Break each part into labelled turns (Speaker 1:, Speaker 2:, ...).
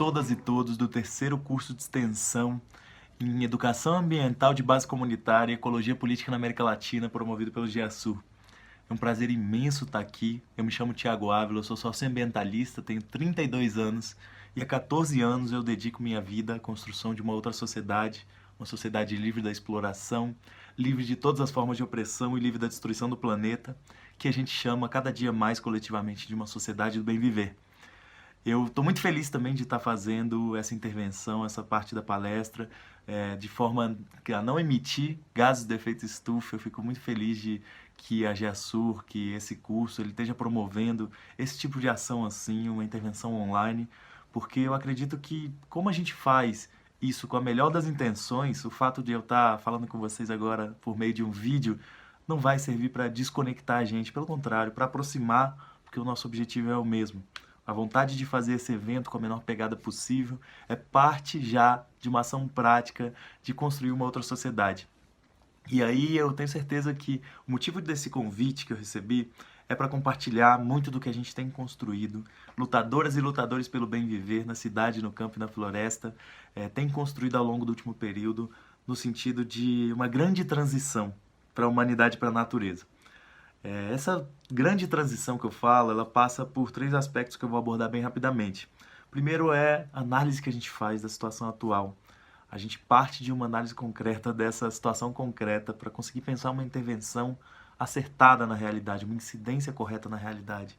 Speaker 1: todas e todos do terceiro curso de extensão em Educação Ambiental de Base Comunitária e Ecologia Política na América Latina, promovido pelo GEASUR. É um prazer imenso estar aqui. Eu me chamo Thiago Ávila, eu sou socioambientalista, tenho 32 anos e há 14 anos eu dedico minha vida à construção de uma outra sociedade, uma sociedade livre da exploração, livre de todas as formas de opressão e livre da destruição do planeta, que a gente chama cada dia mais coletivamente de uma sociedade do bem viver. Eu estou muito feliz também de estar fazendo essa intervenção, essa parte da palestra, de forma a não emitir gases de efeito estufa. Eu fico muito feliz de que a GEASUR, que esse curso, ele esteja promovendo esse tipo de ação assim, uma intervenção online, porque eu acredito que como a gente faz isso com a melhor das intenções, o fato de eu estar falando com vocês agora por meio de um vídeo não vai servir para desconectar a gente, pelo contrário, para aproximar, porque o nosso objetivo é o mesmo. A vontade de fazer esse evento com a menor pegada possível é parte já de uma ação prática de construir uma outra sociedade. E aí eu tenho certeza que o motivo desse convite que eu recebi é para compartilhar muito do que a gente tem construído. Lutadoras e lutadores pelo bem viver na cidade, no campo e na floresta têm construído ao longo do último período no sentido de uma grande transição para a humanidade e para a natureza. Essa grande transição que eu falo, ela passa por três aspectos que eu vou abordar bem rapidamente. Primeiro é a análise que a gente faz da situação atual. A gente parte de uma análise concreta dessa situação concreta para conseguir pensar uma intervenção acertada na realidade, uma incidência correta na realidade.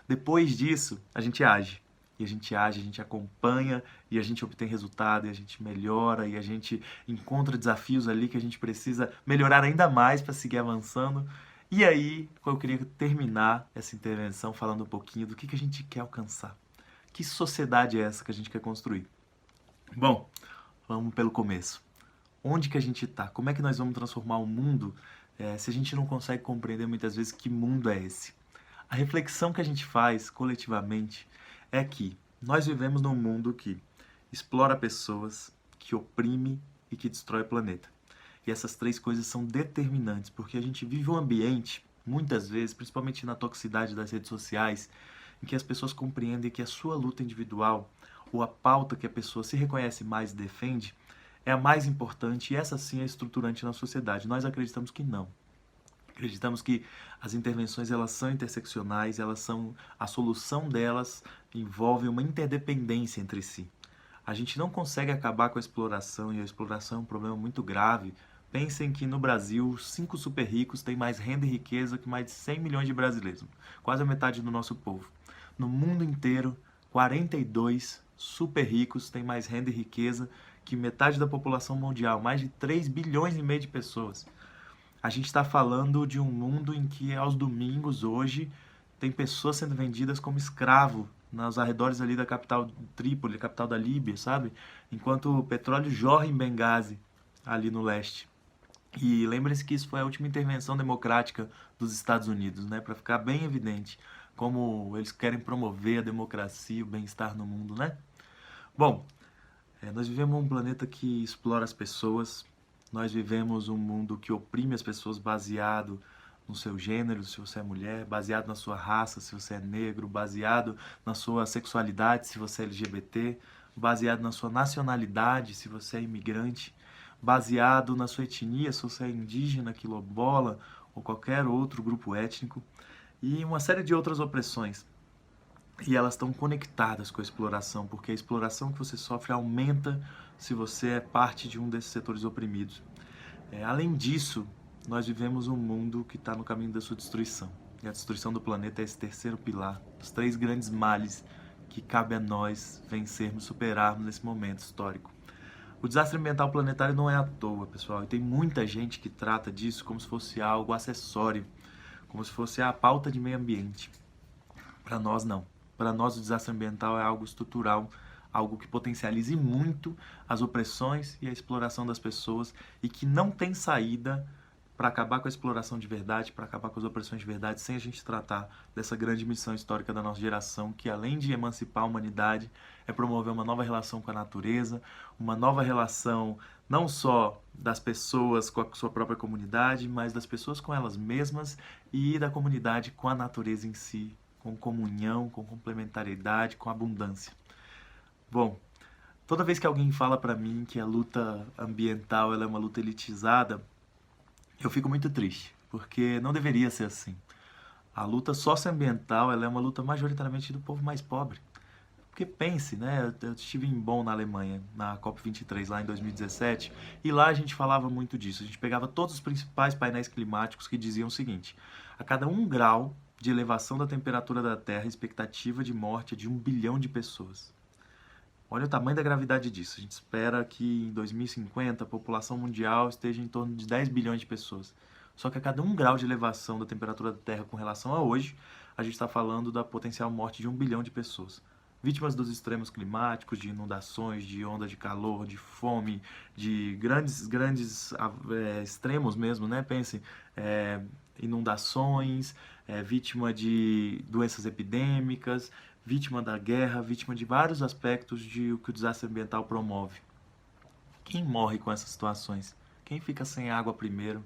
Speaker 1: Depois disso, a gente age. E a gente age, a gente acompanha, e a gente obtém resultado, e a gente melhora, e a gente encontra desafios ali que a gente precisa melhorar ainda mais para seguir avançando. E aí, eu queria terminar essa intervenção falando um pouquinho do que a gente quer alcançar. Que sociedade é essa que a gente quer construir? Bom, vamos pelo começo. Onde que a gente está? Como é que nós vamos transformar o mundo se a gente não consegue compreender muitas vezes que mundo é esse? A reflexão que a gente faz coletivamente é que nós vivemos num mundo que explora pessoas, que oprime e que destrói o planeta. E essas três coisas são determinantes, porque a gente vive um ambiente, muitas vezes, principalmente na toxicidade das redes sociais, em que as pessoas compreendem que a sua luta individual, ou a pauta que a pessoa se reconhece mais e defende, é a mais importante e essa sim é estruturante na sociedade. Nós acreditamos que não. Acreditamos que as intervenções elas são interseccionais, a solução delas envolve uma interdependência entre si. A gente não consegue acabar com a exploração, e a exploração é um problema muito grave. Pensem que no Brasil, 5 super ricos têm mais renda e riqueza que mais de 100 milhões de brasileiros, quase a metade do nosso povo. No mundo inteiro, 42 super ricos têm mais renda e riqueza que metade da população mundial, mais de 3 bilhões e meio de pessoas. A gente está falando de um mundo em que aos domingos, hoje, tem pessoas sendo vendidas como escravo nos arredores ali da capital Trípoli, capital da Líbia, sabe? Enquanto o petróleo jorra em Benghazi, ali no leste. E lembre-se que isso foi a última intervenção democrática dos Estados Unidos, né? Para ficar bem evidente como eles querem promover a democracia e o bem-estar no mundo, né? Bom, nós vivemos um planeta que explora as pessoas, nós vivemos um mundo que oprime as pessoas baseado no seu gênero, se você é mulher, baseado na sua raça, se você é negro, baseado na sua sexualidade, se você é LGBT, baseado na sua nacionalidade, se você é imigrante, baseado na sua etnia, se você é indígena, quilombola ou qualquer outro grupo étnico, e uma série de outras opressões. E elas estão conectadas com a exploração, porque a exploração que você sofre aumenta se você é parte de um desses setores oprimidos. Além disso, nós vivemos um mundo que está no caminho da sua destruição. E a destruição do planeta é esse terceiro pilar, os três grandes males que cabe a nós vencermos, superarmos nesse momento histórico. O desastre ambiental planetário não é à toa, pessoal, e tem muita gente que trata disso como se fosse algo acessório, como se fosse a pauta de meio ambiente. Para nós, não. Para nós, o desastre ambiental é algo estrutural, algo que potencialize muito as opressões e a exploração das pessoas e que não tem saída para acabar com a exploração de verdade, para acabar com as opressões de verdade, sem a gente tratar dessa grande missão histórica da nossa geração, que além de emancipar a humanidade, é promover uma nova relação com a natureza, uma nova relação não só das pessoas com a sua própria comunidade, mas das pessoas com elas mesmas e da comunidade com a natureza em si, com comunhão, com complementariedade, com abundância. Bom, Toda vez que alguém fala pra mim que a luta ambiental ela é uma luta elitizada, eu fico muito triste, porque não deveria ser assim. A luta socioambiental ela é uma luta majoritariamente do povo mais pobre. Porque pense, né? Eu estive em Bonn, na Alemanha, na COP23, lá em 2017, e lá a gente falava muito disso. A gente pegava todos os principais painéis climáticos que diziam o seguinte: a cada 1 grau de elevação da temperatura da Terra, a expectativa de morte é de 1 bilhão de pessoas. Olha o tamanho da gravidade disso. A gente espera que em 2050 a população mundial esteja em torno de 10 bilhões de pessoas. Só que a cada 1 grau de elevação da temperatura da Terra com relação a hoje, a gente está falando da potencial morte de 1 bilhão de pessoas. Vítimas dos extremos climáticos, de inundações, de ondas de calor, de fome, de grandes extremos mesmo, né? Pense, inundações, vítima de doenças epidêmicas, vítima da guerra, vítima de vários aspectos de o que o desastre ambiental promove. Quem morre com essas situações? Quem fica sem água primeiro?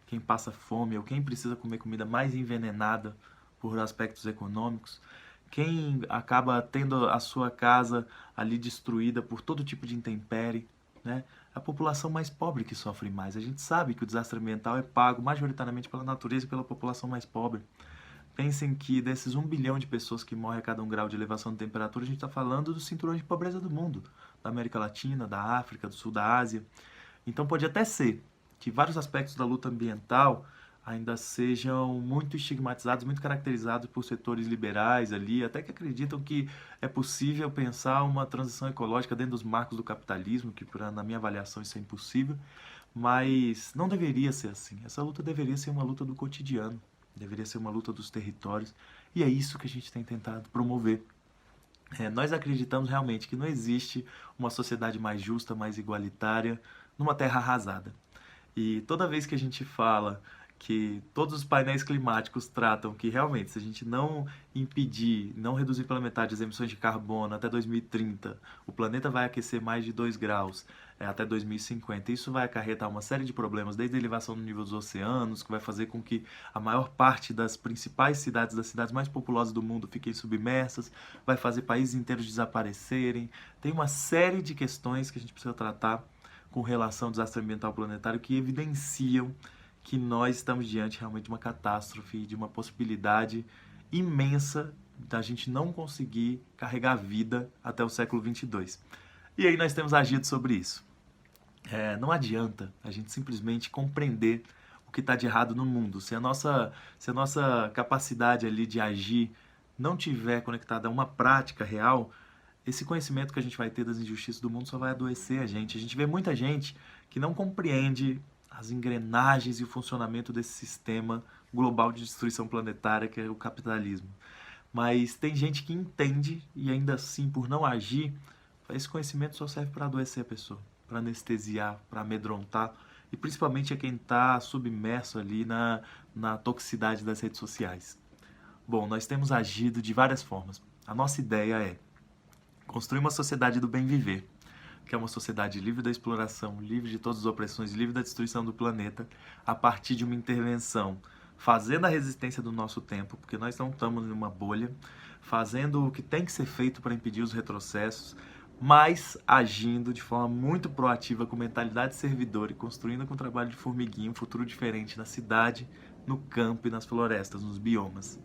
Speaker 1: Quem passa fome ou quem precisa comer comida mais envenenada por aspectos econômicos? Quem acaba tendo a sua casa ali destruída por todo tipo de intempérie, né? A população mais pobre que sofre mais. A gente sabe que o desastre ambiental é pago majoritariamente pela natureza e pela população mais pobre. Pensem que desses 1 bilhão de pessoas que morrem a cada 1 grau de elevação de temperatura, a gente está falando do cinturão de pobreza do mundo, da América Latina, da África, do Sul da Ásia. Então pode até ser que vários aspectos da luta ambiental ainda sejam muito estigmatizados, muito caracterizados por setores liberais ali, até que acreditam que é possível pensar uma transição ecológica dentro dos marcos do capitalismo, que na minha avaliação isso é impossível, mas não deveria ser assim. Essa luta deveria ser uma luta do cotidiano, deveria ser uma luta dos territórios, e é isso que a gente tem tentado promover. Nós acreditamos realmente que não existe uma sociedade mais justa, mais igualitária, numa terra arrasada. E toda vez que a gente fala que todos os painéis climáticos tratam que realmente, se a gente não impedir, não reduzir pela metade as emissões de carbono até 2030, o planeta vai aquecer mais de 2 graus até 2050. Isso vai acarretar uma série de problemas, desde a elevação do nível dos oceanos, que vai fazer com que a maior parte das principais cidades, das cidades mais populosas do mundo, fiquem submersas, vai fazer países inteiros desaparecerem. Tem uma série de questões que a gente precisa tratar com relação ao desastre ambiental planetário que evidenciam que nós estamos diante realmente de uma catástrofe, de uma possibilidade imensa da gente não conseguir carregar a vida até o século 22. E aí nós temos agido sobre isso. Não adianta a gente simplesmente compreender o que está de errado no mundo. Se a nossa capacidade ali de agir não tiver conectada a uma prática real, esse conhecimento que a gente vai ter das injustiças do mundo só vai adoecer a gente. A gente vê muita gente que não compreende as engrenagens e o funcionamento desse sistema global de destruição planetária que é o capitalismo. Mas tem gente que entende e ainda assim, por não agir, esse conhecimento só serve para adoecer a pessoa, para anestesiar, para amedrontar, e principalmente a quem está submerso ali na toxicidade das redes sociais. Bom, nós temos agido de várias formas. A nossa ideia é construir uma sociedade do bem viver, que é uma sociedade livre da exploração, livre de todas as opressões, livre da destruição do planeta, a partir de uma intervenção, fazendo a resistência do nosso tempo, porque nós não estamos em uma bolha, fazendo o que tem que ser feito para impedir os retrocessos, mas agindo de forma muito proativa, com mentalidade servidora e construindo com trabalho de formiguinha um futuro diferente na cidade, no campo e nas florestas, nos biomas.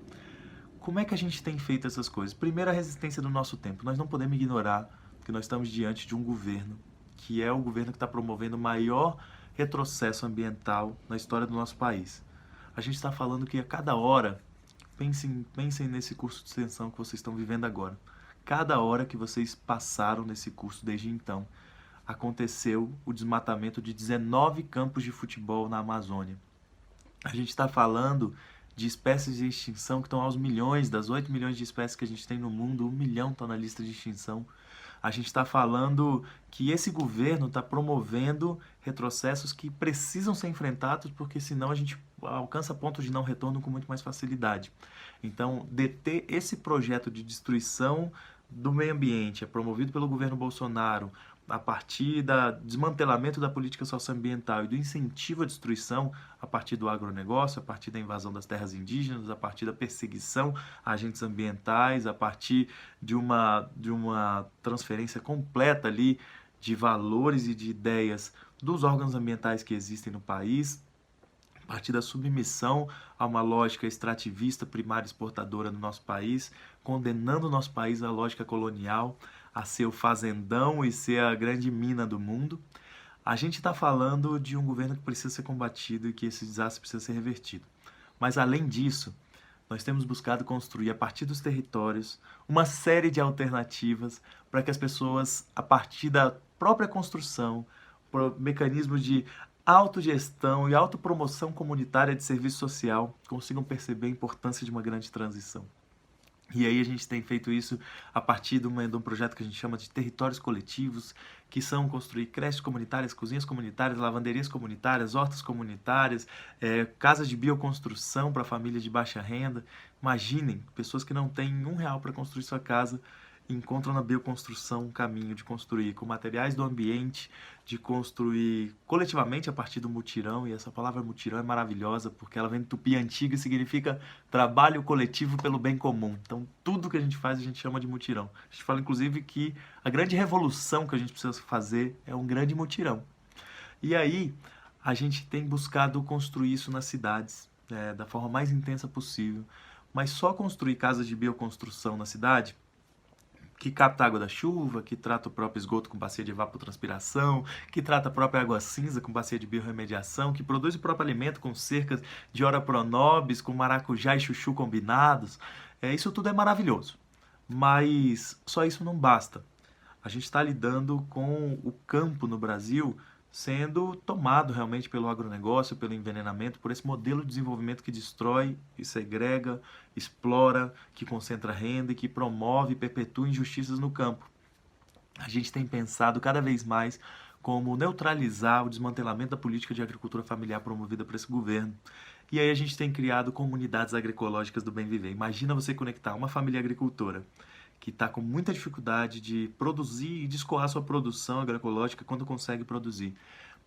Speaker 1: Como é que a gente tem feito essas coisas? Primeiro, a resistência do nosso tempo. Nós não podemos ignorar que nós estamos diante de um governo, que é o governo que está promovendo o maior retrocesso ambiental na história do nosso país. A gente está falando que a cada hora, pensem nesse curso de extensão que vocês estão vivendo agora. Cada hora que vocês passaram nesse curso desde então, aconteceu o desmatamento de 19 campos de futebol na Amazônia. A gente está falando de espécies de extinção que estão aos milhões, das 8 milhões de espécies que a gente tem no mundo, 1 milhão está na lista de extinção. A gente está falando que esse governo está promovendo retrocessos que precisam ser enfrentados, porque senão a gente alcança pontos de não retorno com muito mais facilidade. Então, deter esse projeto de destruição do meio ambiente, é promovido pelo governo Bolsonaro, a partir do desmantelamento da política socioambiental e do incentivo à destruição a partir do agronegócio, a partir da invasão das terras indígenas, a partir da perseguição a agentes ambientais, a partir de uma transferência completa ali de valores e de ideias dos órgãos ambientais que existem no país, a partir da submissão a uma lógica extrativista, primária exportadora no nosso país, condenando o nosso país à lógica colonial, a ser o fazendão e ser a grande mina do mundo. A gente está falando de um governo que precisa ser combatido e que esse desastre precisa ser revertido. Mas, além disso, nós temos buscado construir, a partir dos territórios, uma série de alternativas para que as pessoas, a partir da própria construção, por mecanismos de autogestão e autopromoção comunitária de serviço social, consigam perceber a importância de uma grande transição. E aí a gente tem feito isso a partir de um projeto que a gente chama de territórios coletivos, que são construir creches comunitárias, cozinhas comunitárias, lavanderias comunitárias, hortas comunitárias, casas de bioconstrução para famílias de baixa renda. Imaginem, pessoas que não têm R$ 1 para construir sua casa, encontram na bioconstrução um caminho de construir com materiais do ambiente, de construir coletivamente a partir do mutirão, e essa palavra mutirão é maravilhosa porque ela vem do tupi antigo e significa trabalho coletivo pelo bem comum. Então, tudo que a gente faz a gente chama de mutirão. A gente fala, inclusive, que a grande revolução que a gente precisa fazer é um grande mutirão. E aí, a gente tem buscado construir isso nas cidades, da forma mais intensa possível, mas só construir casas de bioconstrução na cidade que capta a água da chuva, que trata o próprio esgoto com bacia de evapotranspiração, que trata a própria água cinza com bacia de biorremediação, que produz o próprio alimento com cercas de ora pronobis, com maracujá e chuchu combinados. Isso tudo é maravilhoso, mas só isso não basta. A gente está lidando com o campo no Brasil sendo tomado realmente pelo agronegócio, pelo envenenamento, por esse modelo de desenvolvimento que destrói e segrega, explora, que concentra renda e que promove e perpetua injustiças no campo. A gente tem pensado cada vez mais como neutralizar o desmantelamento da política de agricultura familiar promovida por esse governo. E aí a gente tem criado comunidades agroecológicas do bem viver. Imagina você conectar uma família agricultora que está com muita dificuldade de produzir e de escoar sua produção agroecológica quando consegue produzir.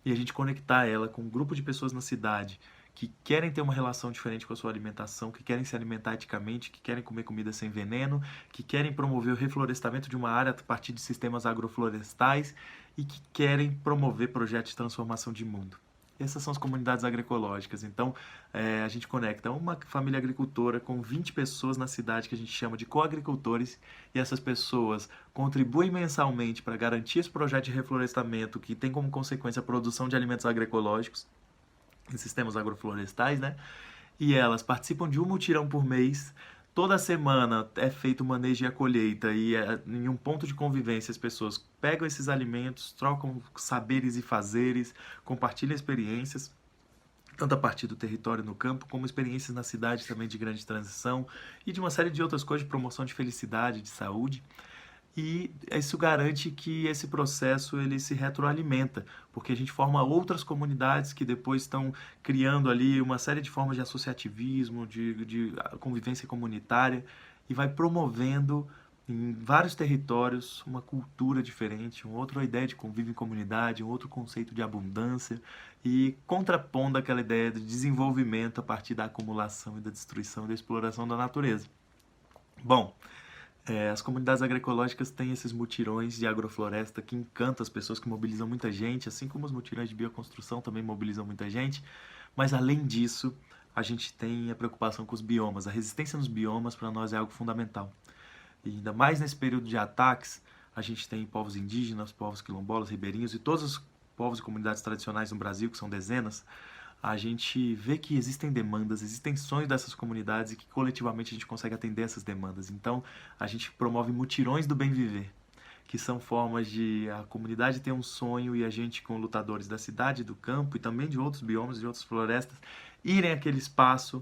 Speaker 1: E a gente conectar ela com um grupo de pessoas na cidade que querem ter uma relação diferente com a sua alimentação, que querem se alimentar eticamente, que querem comer comida sem veneno, que querem promover o reflorestamento de uma área a partir de sistemas agroflorestais e que querem promover projetos de transformação de mundo. Essas são as comunidades agroecológicas. Então, a gente conecta uma família agricultora com 20 pessoas na cidade que a gente chama de coagricultores, e essas pessoas contribuem mensalmente para garantir esse projeto de reflorestamento que tem como consequência a produção de alimentos agroecológicos em sistemas agroflorestais, né? E elas participam de um mutirão por mês. Toda semana é feito o manejo e a colheita, e em um ponto de convivência as pessoas pegam esses alimentos, trocam saberes e fazeres, compartilham experiências, tanto a partir do território no campo, como experiências na cidade também de grande transição, e de uma série de outras coisas de promoção de felicidade, de saúde. E isso garante que esse processo ele se retroalimenta, porque a gente forma outras comunidades que depois estão criando ali uma série de formas de associativismo, de convivência comunitária, e vai promovendo em vários territórios uma cultura diferente, uma outra ideia de convívio em comunidade, um outro conceito de abundância, e contrapondo aquela ideia de desenvolvimento a partir da acumulação e da destruição e da exploração da natureza. Bom, as comunidades agroecológicas têm esses mutirões de agrofloresta que encantam as pessoas, que mobilizam muita gente, assim como os mutirões de bioconstrução também mobilizam muita gente. Mas, além disso, a gente tem a preocupação com os biomas. A resistência nos biomas, para nós, é algo fundamental. E ainda mais nesse período de ataques, a gente tem povos indígenas, povos quilombolas, ribeirinhos e todos os povos e comunidades tradicionais no Brasil, que são dezenas. A gente vê que existem demandas, existem sonhos dessas comunidades e que coletivamente a gente consegue atender essas demandas. Então, a gente promove mutirões do bem viver, que são formas de a comunidade ter um sonho e a gente, com lutadores da cidade, do campo e também de outros biomas, de outras florestas, irem àquele espaço,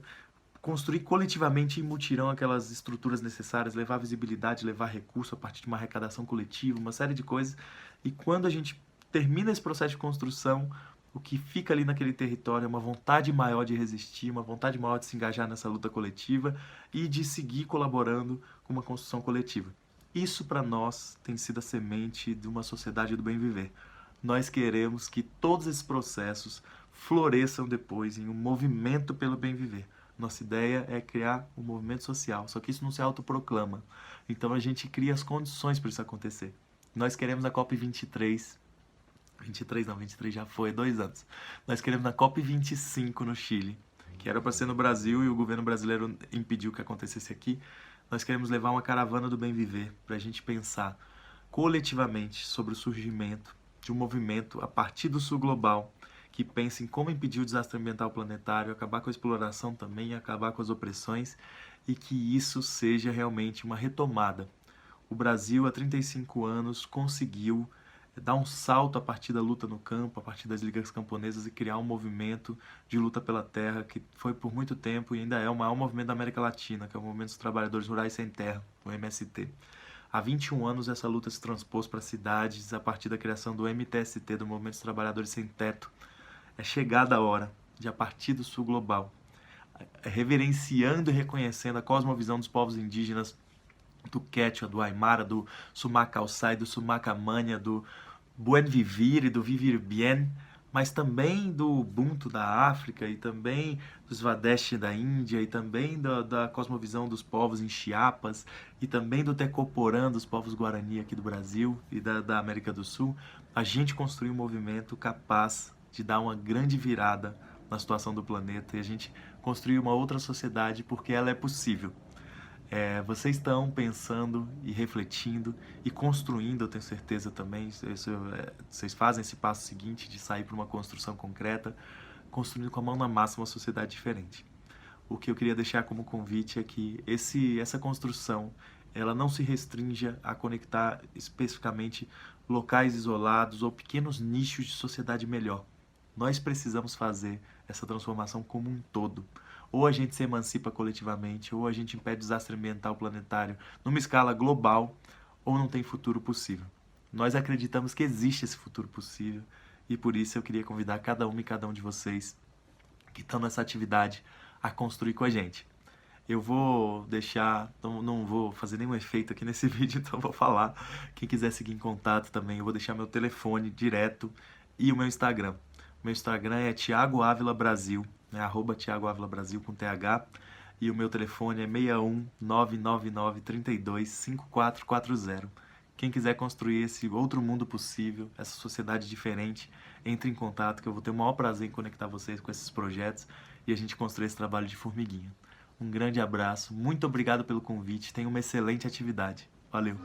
Speaker 1: construir coletivamente em mutirão aquelas estruturas necessárias, levar visibilidade, levar recurso a partir de uma arrecadação coletiva, uma série de coisas. E quando a gente termina esse processo de construção, o que fica ali naquele território é uma vontade maior de resistir, uma vontade maior de se engajar nessa luta coletiva e de seguir colaborando com uma construção coletiva. Isso para nós tem sido a semente de uma sociedade do bem viver. Nós queremos que todos esses processos floresçam depois em um movimento pelo bem viver. Nossa ideia é criar um movimento social, só que isso não se autoproclama. Então a gente cria as condições para isso acontecer. Nós queremos a COP23, 23 não, 23 já foi, 2 anos. Nós queremos a COP25 no Chile, que era para ser no Brasil e o governo brasileiro impediu que acontecesse aqui. Nós queremos levar uma caravana do bem viver para a gente pensar coletivamente sobre o surgimento de um movimento a partir do sul global que pense em como impedir o desastre ambiental planetário, acabar com a exploração também, acabar com as opressões e que isso seja realmente uma retomada. O Brasil, há 35 anos, conseguiu dar um salto a partir da luta no campo, a partir das ligas camponesas e criar um movimento de luta pela terra que foi por muito tempo e ainda é o maior movimento da América Latina, que é o Movimento dos Trabalhadores Rurais Sem Terra, o MST. Há 21 anos essa luta se transpôs para cidades a partir da criação do MTST, do Movimento dos Trabalhadores Sem Teto. É chegada a hora de, a partir do sul global, reverenciando e reconhecendo a cosmovisão dos povos indígenas do Quechua, do Aymara, do Sumac Alçai, do Sumac Amania, do Buen Vivir e do Vivir Bien, mas também do Ubuntu da África e também dos Swadeshi da Índia e também da cosmovisão dos povos em Chiapas e também do Tecoporã, dos povos Guarani aqui do Brasil e da América do Sul. A gente construiu um movimento capaz de dar uma grande virada na situação do planeta e a gente construir uma outra sociedade porque ela é possível. Vocês estão pensando e refletindo e construindo, eu tenho certeza também, vocês fazem esse passo seguinte de sair para uma construção concreta, construindo com a mão na massa uma sociedade diferente. O que eu queria deixar como convite é que essa construção ela não se restrinja a conectar especificamente locais isolados ou pequenos nichos de sociedade melhor. Nós precisamos fazer essa transformação como um todo. Ou a gente se emancipa coletivamente, ou a gente impede o desastre ambiental planetário numa escala global, ou não tem futuro possível. Nós acreditamos que existe esse futuro possível, e por isso eu queria convidar cada uma e cada um de vocês que estão nessa atividade a construir com a gente. Eu vou deixar, não vou fazer nenhum efeito aqui nesse vídeo, então vou falar. Quem quiser seguir em contato também, eu vou deixar meu telefone direto e o meu Instagram. Meu Instagram é Thiago Ávila Brasil, @Thiago Ávila Brasil com TH, e o meu telefone é 61 999 32 5440. Quem quiser construir esse outro mundo possível, essa sociedade diferente, entre em contato que eu vou ter o maior prazer em conectar vocês com esses projetos e a gente construir esse trabalho de formiguinha. Um grande abraço, muito obrigado pelo convite, tenha uma excelente atividade. Valeu!